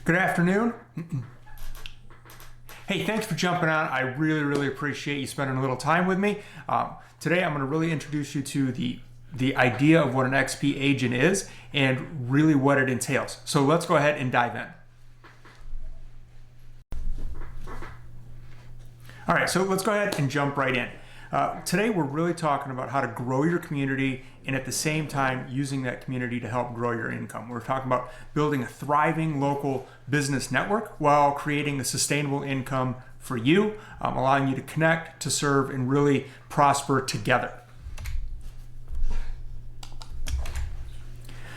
Good afternoon. Hey, thanks for jumping on. I really appreciate you spending a little time with me. Today I'm going to really introduce you to the idea of what an XP agent is and really what it entails. So let's go ahead and dive in. All right, so let's go ahead and jump right in. Today we're really talking about how to grow your community and at the same time using that community to help grow your income. We're talking about building a thriving local business network while creating a sustainable income for you, allowing you to connect, to serve, and really prosper together.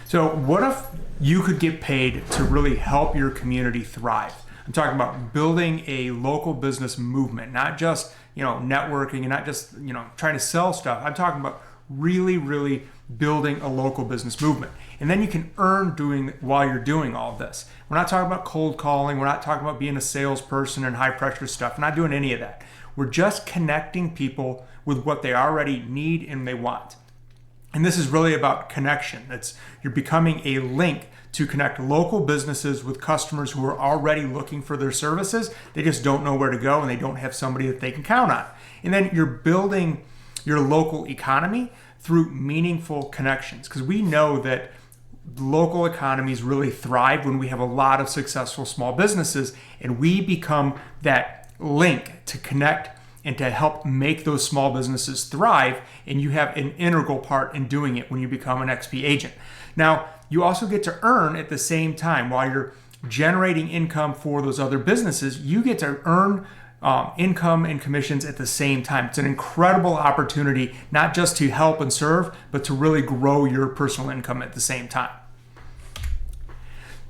So what if you could get paid to really help your community thrive? I'm talking about building a local business movement, not just networking and not just trying to sell stuff. I'm talking about really building a local business movement. And then you can earn while you're doing all of this. We're not talking about cold calling. We're not talking about being a salesperson and high pressure stuff. We're not doing any of that. We're just connecting people with what they already need and they want. And this is really about connection. You're becoming a link to connect local businesses with customers who are already looking for their services. They just don't know where to go and they don't have somebody that they can count on. And then you're building your local economy through meaningful connections, because we know that local economies really thrive when we have a lot of successful small businesses and we become that link to connect and to help make those small businesses thrive, and you have an integral part in doing it when you become an XP agent. Now, you also get to earn at the same time while you're generating income for those other businesses. You get to earn income and commissions at the same time. It's an incredible opportunity, not just to help and serve, but to really grow your personal income at the same time.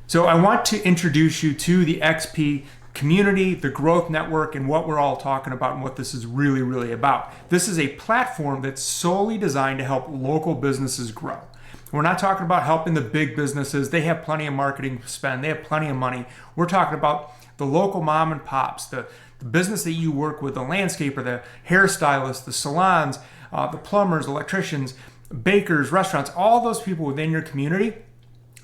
So I want to introduce you to the XP community, the growth network, and what we're all talking about and what this is really about. This is a platform that's solely designed to help local businesses grow. We're not talking about helping the big businesses. They have plenty of marketing to spend. They have plenty of money. We're talking about the local mom and pops, the business that you work with, the landscaper, the hairstylist, the salons, the plumbers, electricians, bakers, restaurants, all those people within your community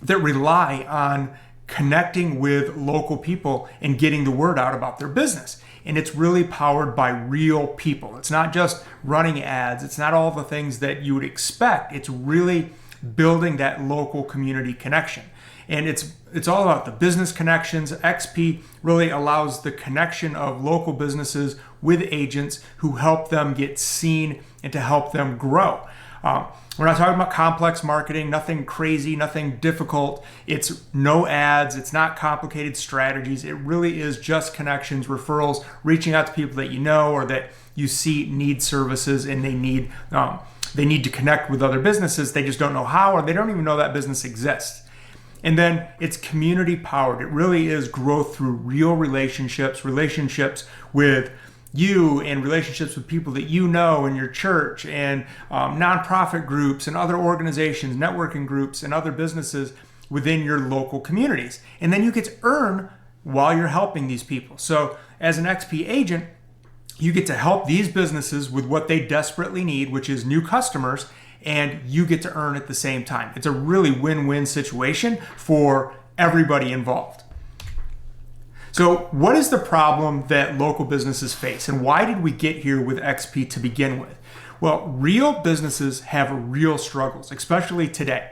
that rely on connecting with local people and getting the word out about their business. And it's really powered by real people. It's not just running ads. It's not all the things that you would expect. It's really building that local community connection. And it's all about the business connections. XP really allows the connection of local businesses with agents who help them get seen and to help them grow. We're not talking about complex marketing, nothing crazy, nothing difficult. It's no ads. It's not complicated strategies. It really is just connections, referrals, reaching out to people that you know or that you see need services and they need to connect with other businesses. They just don't know how, or they don't even know that business exists. And then it's community powered. It really is growth through real relationships with you and relationships with people that you know in your church and nonprofit groups and other organizations, networking groups and other businesses within your local communities. And then you get to earn while you're helping these people. So as an XP agent, you get to help these businesses with what they desperately need, which is new customers, and you get to earn at the same time. It's a really win-win situation for everybody involved. So what is the problem that local businesses face, and why did we get here with XP to begin with? Well, real businesses have real struggles, especially today.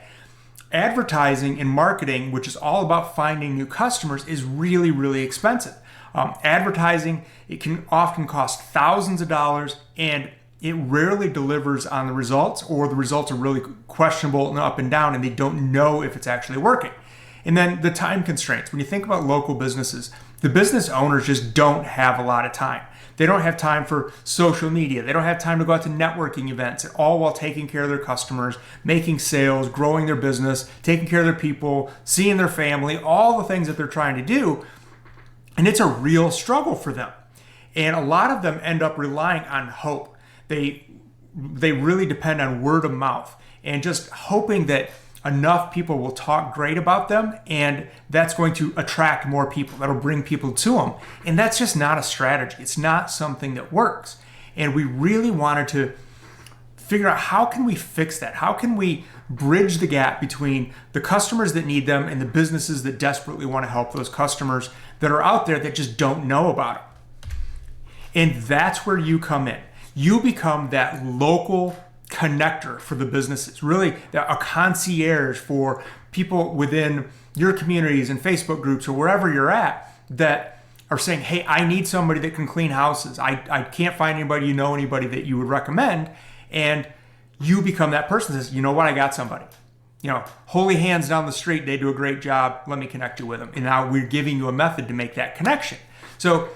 Advertising and marketing, which is all about finding new customers, is really expensive. Advertising, it can often cost thousands of dollars, and it rarely delivers on the results, or the results are really questionable and up and down, and they don't know if it's actually working. And then the time constraints. When you think about local businesses, the business owners just don't have a lot of time. They don't have time for social media. They don't have time to go out to networking events, all while taking care of their customers, making sales, growing their business, taking care of their people, seeing their family, all the things that they're trying to do. And it's a real struggle for them. And a lot of them end up relying on hope. They really depend on word of mouth and just hoping that enough people will talk great about them, and that's going to attract more people. That'll bring people to them. And that's just not a strategy. It's not something that works. And we really wanted to figure out, how can we fix that? How can we bridge the gap between the customers that need them and the businesses that desperately want to help those customers that are out there that just don't know about it. And that's where you come in. You become that local connector for the businesses, really a concierge for people within your communities and Facebook groups or wherever you're at that are saying, hey, I need somebody that can clean houses. I can't find anybody, anybody that you would recommend. And you become that person that says, you know what, I got somebody. Holy Hands down the street, they do a great job. Let me connect you with them. And now we're giving you a method to make that connection. So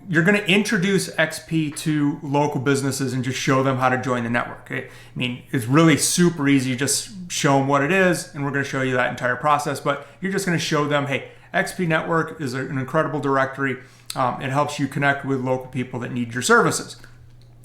you're going to introduce XP to local businesses and just show them how to join the network. I mean, it's really super easy. Just show them what it is, and we're going to show you that entire process. But you're just going to show them, hey, XP Network is an incredible directory. It helps you connect with local people that need your services.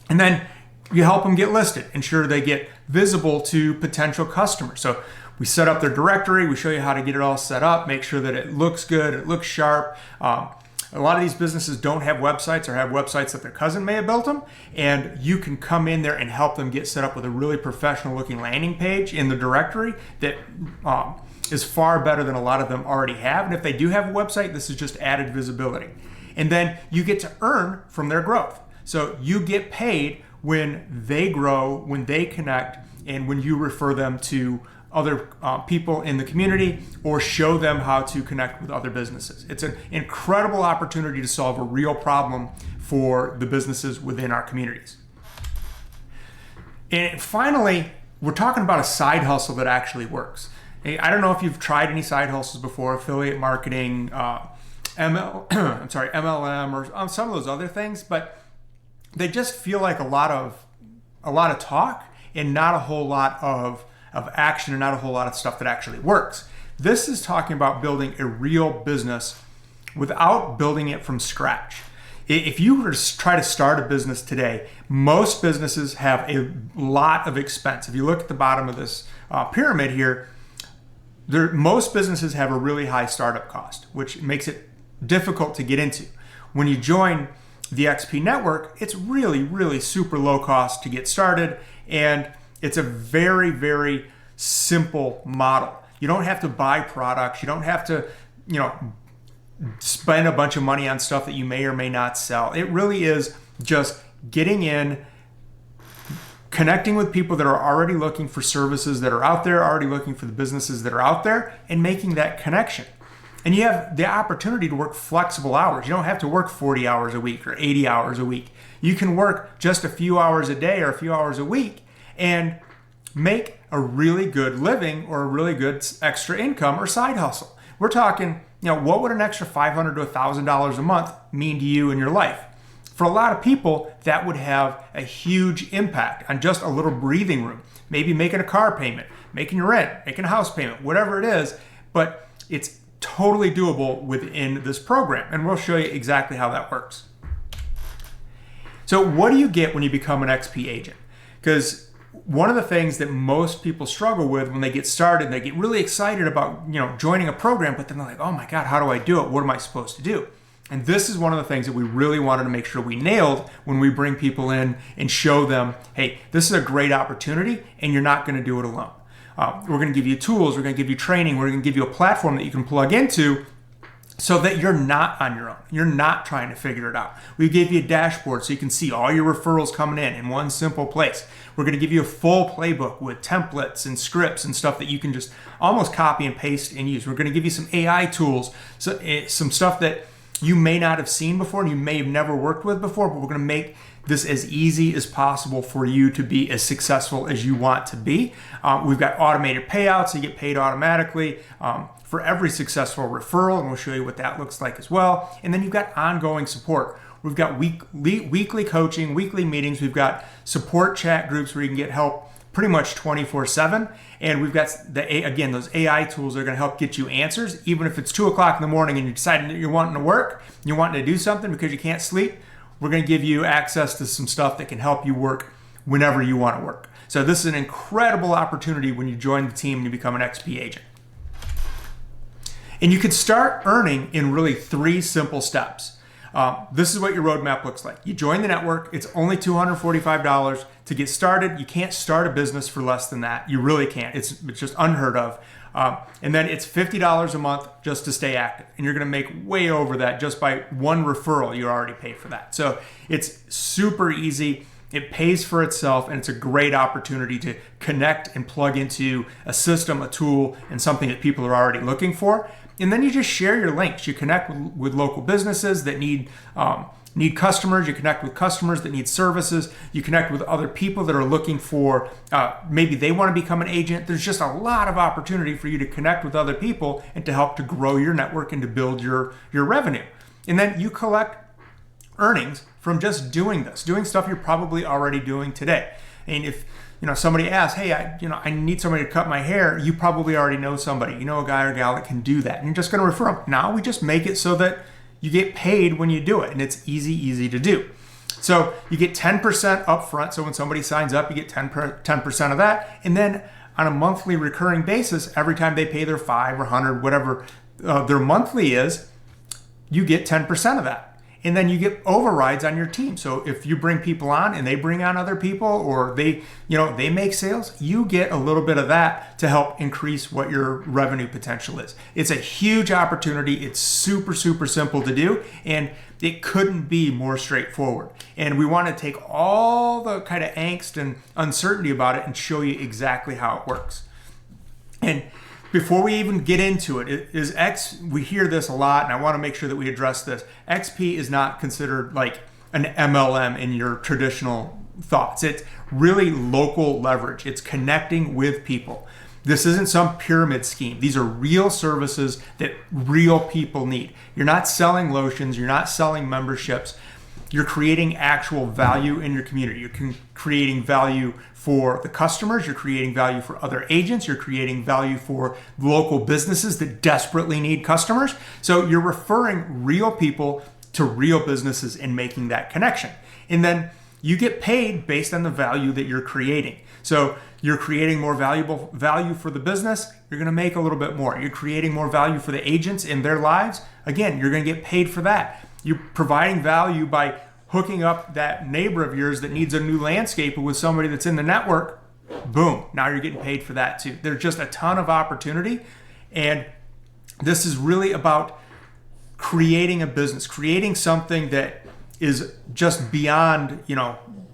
And then you help them get listed, ensure they get visible to potential customers. So we set up their directory. We show you how to get it all set up, make sure that it looks good, it looks sharp. A lot of these businesses don't have websites or have websites that their cousin may have built them, and you can come in there and help them get set up with a really professional looking landing page in the directory that is far better than a lot of them already have. And if they do have a website, this is just added visibility. And then you get to earn from their growth. So you get paid when they grow, when they connect, and when you refer them to other people in the community or show them how to connect with other businesses. It's an incredible opportunity to solve a real problem for the businesses within our communities. And finally, we're talking about a side hustle that actually works. I don't know if you've tried any side hustles before, affiliate marketing, MLM, or some of those other things, but they just feel like a lot of talk and not a whole lot of action and not a whole lot of stuff that actually works. This is talking about building a real business without building it from scratch. If you were to try to start a business today, most businesses have a lot of expense. If you look at the bottom of this pyramid here, most businesses have a really high startup cost, which makes it difficult to get into. When you join the XP network, it's really, really super low cost to get started, and it's a very, very simple model. You don't have to buy products. You don't have to, spend a bunch of money on stuff that you may or may not sell. It really is just getting in, connecting with people that are already looking for services that are out there, already looking for the businesses that are out there, and making that connection. And you have the opportunity to work flexible hours. You don't have to work 40 hours a week or 80 hours a week. You can work just a few hours a day or a few hours a week and make a really good living or a really good extra income or side hustle. We're talking, what would an extra $500 to $1,000 a month mean to you in your life? For a lot of people, that would have a huge impact on just a little breathing room. Maybe making a car payment, making your rent, making a house payment, whatever it is, but it's totally doable within this program. And we'll show you exactly how that works. So what do you get when you become an XP agent? Because one of the things that most people struggle with when they get started, they get really excited about joining a program, but then they're like, oh my God, how do I do it? What am I supposed to do? And this is one of the things that we really wanted to make sure we nailed when we bring people in and show them, hey, this is a great opportunity and you're not going to do it alone. We're going to give you tools, we're going to give you training, we're going to give you a platform that you can plug into so that you're not on your own. You're not trying to figure it out. We gave you a dashboard so you can see all your referrals coming in one simple place. We're going to give you a full playbook with templates and scripts and stuff that you can just almost copy and paste and use. We're going to give you some AI tools, so some stuff that you may not have seen before and you may have never worked with before, but we're going to make this as easy as possible for you to be as successful as you want to be. We've got automated payouts, so you get paid automatically for every successful referral, and we'll show you what that looks like as well. And then you've got ongoing support. We've got weekly coaching, weekly meetings. We've got support chat groups where you can get help pretty much 24/7. And we've got, those AI tools that are going to help get you answers. Even if it's 2 o'clock in the morning and you're deciding that you're wanting to work, you're wanting to do something because you can't sleep, we're going to give you access to some stuff that can help you work whenever you want to work. So this is an incredible opportunity when you join the team and you become an XP agent. And you could start earning in really 3 simple steps. This is what your roadmap looks like. You join the network. It's only $245 to get started. You can't start a business for less than that. You really can't. It's just unheard of. And then it's $50 a month just to stay active. And you're going to make way over that just by one referral. You already pay for that. So it's super easy. It pays for itself, and it's a great opportunity to connect and plug into a system, a tool, and something that people are already looking for. And then you just share your links. You connect with local businesses that need customers. You connect with customers that need services. You connect with other people that are looking for, maybe they want to become an agent. There's just a lot of opportunity for you to connect with other people and to help to grow your network and to build your revenue. And then you collect earnings from just doing this, doing stuff you're probably already doing today. And if somebody asks, hey, I need somebody to cut my hair, you probably already know somebody. You know a guy or gal that can do that, and you're just going to refer them. Now we just make it so that you get paid when you do it, and it's easy to do. So you get 10% upfront. So when somebody signs up, you get 10% of that, and then on a monthly recurring basis, every time they pay their $5 or $100, whatever their monthly is, you get 10% of that. And then you get overrides on your team. So if you bring people on and they bring on other people, or they make sales, you get a little bit of that to help increase what your revenue potential is. It's a huge opportunity. It's super simple to do, and it couldn't be more straightforward. And we want to take all the kind of angst and uncertainty about it and show you exactly how it works. And before we even get into it, we hear this a lot, and I want to make sure that we address this. XP is not considered like an MLM in your traditional thoughts. It's really local leverage. It's connecting with people. This isn't some pyramid scheme. These are real services that real people need. You're not selling lotions. You're not selling memberships. You're creating actual value in your community. You're creating value for the customers. You're creating value for other agents. You're creating value for local businesses that desperately need customers. So you're referring real people to real businesses and making that connection. And then you get paid based on the value that you're creating. So you're creating more valuable value for the business, you're going to make a little bit more. You're creating more value for the agents in their lives. Again, you're going to get paid for that. You're providing value by hooking up that neighbor of yours that needs a new landscaper with somebody that's in the network. Boom, now you're getting paid for that too. There's just a ton of opportunity, and this is really about creating a business, creating something that is just beyond,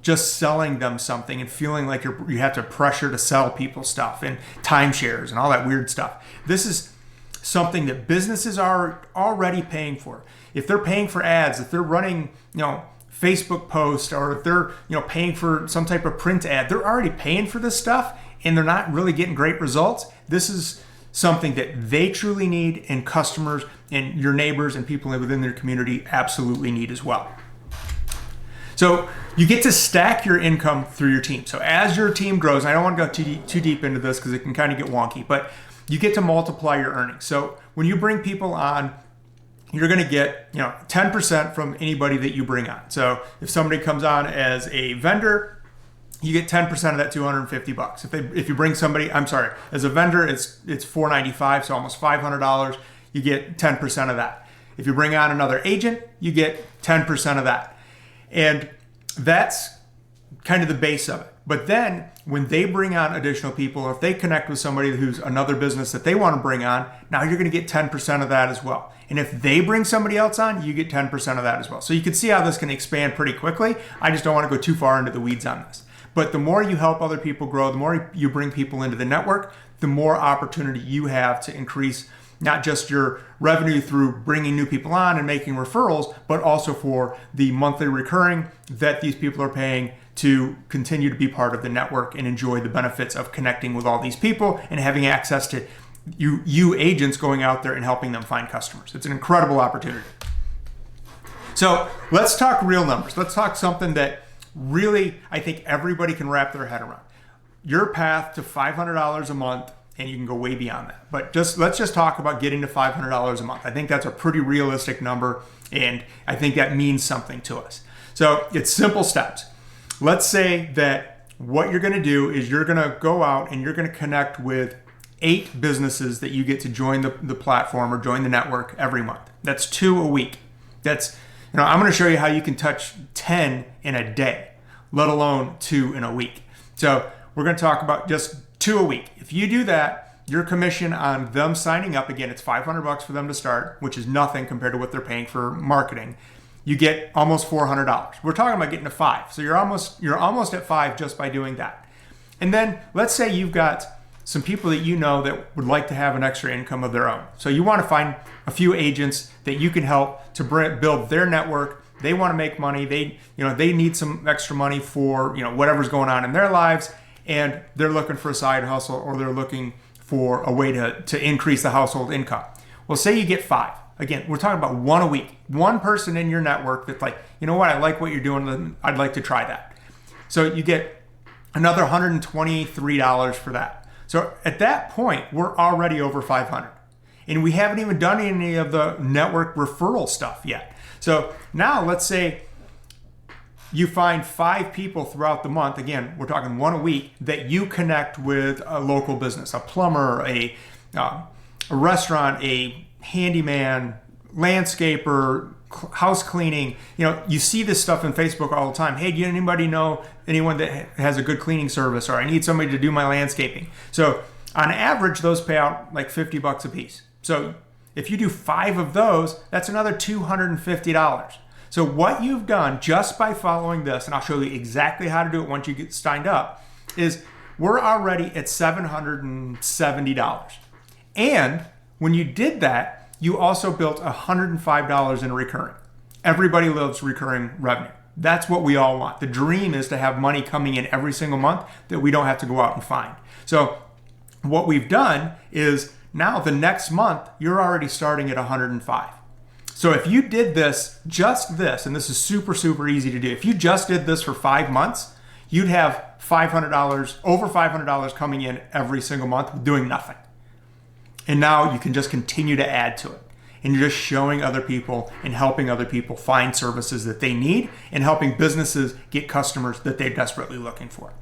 just selling them something and feeling like you have to pressure to sell people stuff and timeshares and all that weird stuff. This is something that businesses are already paying for. If they're paying for ads, if they're running, Facebook posts, or if they're, paying for some type of print ad, they're already paying for this stuff and they're not really getting great results. This is something that they truly need, and customers and your neighbors and people within their community absolutely need as well. So you get to stack your income through your team. So as your team grows, and I don't want to go too deep into this because it can kind of get wonky, but you get to multiply your earnings. So when you bring people on, you're going to get 10% from anybody that you bring on. So if somebody comes on as a vendor, you get 10% of that $250. If you bring somebody, as a vendor, it's $495, so almost $500. You get 10% of that. If you bring on another agent, you get 10% of that. And that's kind of the base of it. But then when they bring on additional people, or if they connect with somebody who's another business that they want to bring on, now you're going to get 10% of that as well. And if they bring somebody else on, you get 10% of that as well. So you can see how this can expand pretty quickly. I just don't want to go too far into the weeds on this. But the more you help other people grow, the more you bring people into the network, the more opportunity you have to increase not just your revenue through bringing new people on and making referrals, but also for the monthly recurring that these people are paying to continue to be part of the network and enjoy the benefits of connecting with all these people and having access to you agents going out there and helping them find customers. It's an incredible opportunity. So let's talk real numbers. Let's talk something that really I think everybody can wrap their head around. Your path to $500 a month, and you can go way beyond that. But let's just talk about getting to $500 a month. I think that's a pretty realistic number, and I think that means something to us. So it's simple steps. Let's say that what you're going to do is you're going to go out and you're going to connect with 8 businesses that you get to join the platform or join the network every month. That's 2 a week. That's I'm going to show you how you can touch 10 in a day, let alone 2 in a week. So we're going to talk about just 2 a week. If you do that, your commission on them signing up, again, it's $500 for them to start, which is nothing compared to what they're paying for marketing. You get almost $400. We're talking about getting to 5. So you're almost at 5 just by doing that. And then let's say you've got some people that you know that would like to have an extra income of their own. So you want to find a few agents that you can help to build their network. They want to make money. They need some extra money for, whatever's going on in their lives, and they're looking for a side hustle, or they're looking for a way to increase the household income. Well, say you get 5. Again, we're talking about 1 a week. One person in your network that's like, you know what, I like what you're doing. I'd like to try that. So you get another $123 for that. So at that point, we're already over 500. And we haven't even done any of the network referral stuff yet. So now let's say you find 5 people throughout the month. Again, we're talking 1 a week that you connect with a local business, a plumber, a restaurant, a handyman, landscaper, house cleaning. You see this stuff in Facebook all the time. Hey, do anybody know anyone that has a good cleaning service? Or I need somebody to do my landscaping. So on average, those pay out like $50 a piece. So if you do 5 of those, that's another $250. So what you've done just by following this, and I'll show you exactly how to do it once you get signed up, is we're already at $770. And when you did that, you also built $105 in recurring. Everybody loves recurring revenue. That's what we all want. The dream is to have money coming in every single month that we don't have to go out and find. So what we've done is now the next month, you're already starting at 105. So if you did just this, and this is super, super easy to do. If you just did this for 5 months, you'd have $500, over $500 coming in every single month doing nothing. And now you can just continue to add to it. And you're just showing other people and helping other people find services that they need and helping businesses get customers that they're desperately looking for.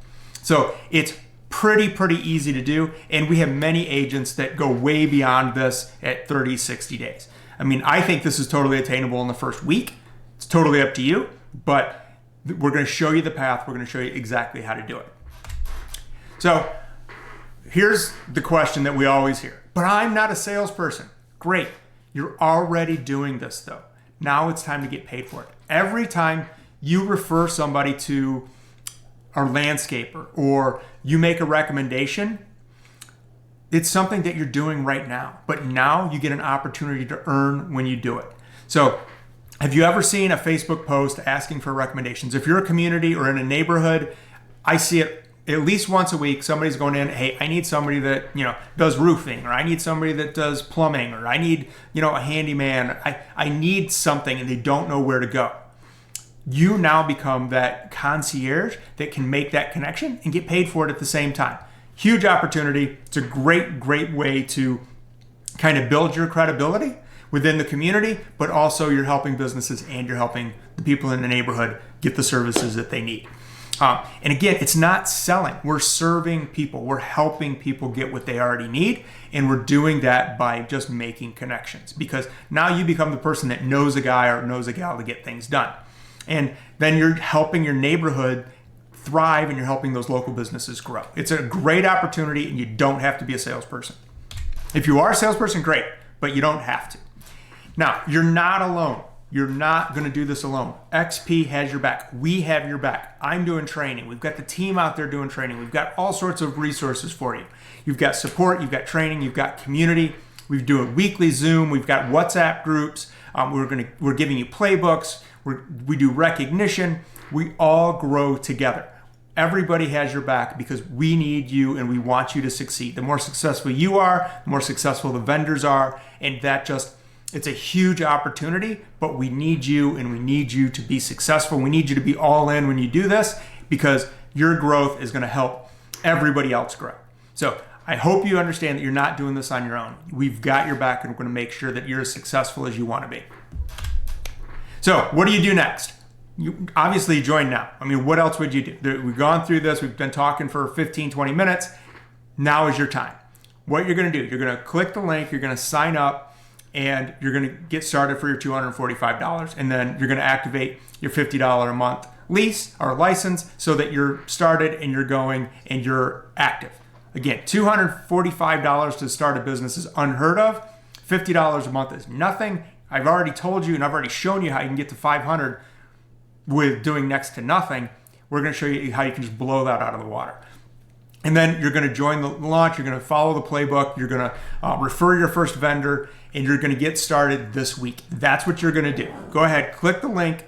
So it's pretty easy to do. And we have many agents that go way beyond this at 30, 60 days. I mean, I think this is totally attainable in the first week. It's totally up to you, but we're going to show you the path. We're going to show you exactly how to do it. So here's the question that we always hear. But I'm not a salesperson. Great. You're already doing this though. Now it's time to get paid for it. Every time you refer somebody to a landscaper or you make a recommendation, it's something that you're doing right now. But now you get an opportunity to earn when you do it. So have you ever seen a Facebook post asking for recommendations? If you're a community or in a neighborhood, I see it at least once a week. Somebody's going in, hey, I need somebody that does roofing, or I need somebody that does plumbing, or I need a handyman. I need something, and they don't know where to go. You now become that concierge that can make that connection and get paid for it at the same time. Huge opportunity. It's a great way to kind of build your credibility within the community, but also you're helping businesses and you're helping the people in the neighborhood get the services that they need. And again, it's not selling. We're serving people. We're helping people get what they already need. And we're doing that by just making connections, because now you become the person that knows a guy or knows a gal to get things done. And then you're helping your neighborhood thrive and you're helping those local businesses grow. It's a great opportunity and you don't have to be a salesperson. If you are a salesperson, great, but you don't have to. Now, you're not alone. You're not going to do this alone. XP has your back. We have your back. I'm doing training. We've got the team out there doing training. We've got all sorts of resources for you. You've got support, you've got training, you've got community. We do a weekly Zoom. We've got WhatsApp groups. We're giving you playbooks. We do recognition. We all grow together. Everybody has your back because we need you and we want you to succeed. The more successful you are, the more successful the vendors are, and it's a huge opportunity, but we need you and we need you to be successful. We need you to be all in when you do this, because your growth is going to help everybody else grow. So I hope you understand that you're not doing this on your own. We've got your back and we're going to make sure that you're as successful as you want to be. So what do you do next? You obviously join now. I mean, what else would you do? We've gone through this. We've been talking for 15, 20 minutes. Now is your time. What you're going to do, you're going to click the link. You're going to sign up. and you're going to get started for your $245. And then you're going to activate your $50 a month lease or license so that you're started and you're going and you're active. Again, $245 to start a business is unheard of. $50 a month is nothing. I've already told you and I've already shown you how you can get to 500 with doing next to nothing. We're going to show you how you can just blow that out of the water. And then you're going to join the launch. You're going to follow the playbook. You're going to refer your first vendor, and you're going to get started this week. That's what you're going to do. Go ahead, click the link,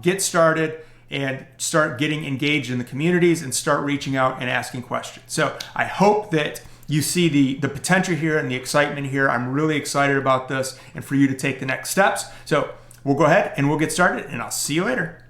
get started, and start getting engaged in the communities and start reaching out and asking questions. So I hope that you see the potential here and the excitement here. I'm really excited about this and for you to take the next steps. So we'll go ahead and we'll get started, and I'll see you later.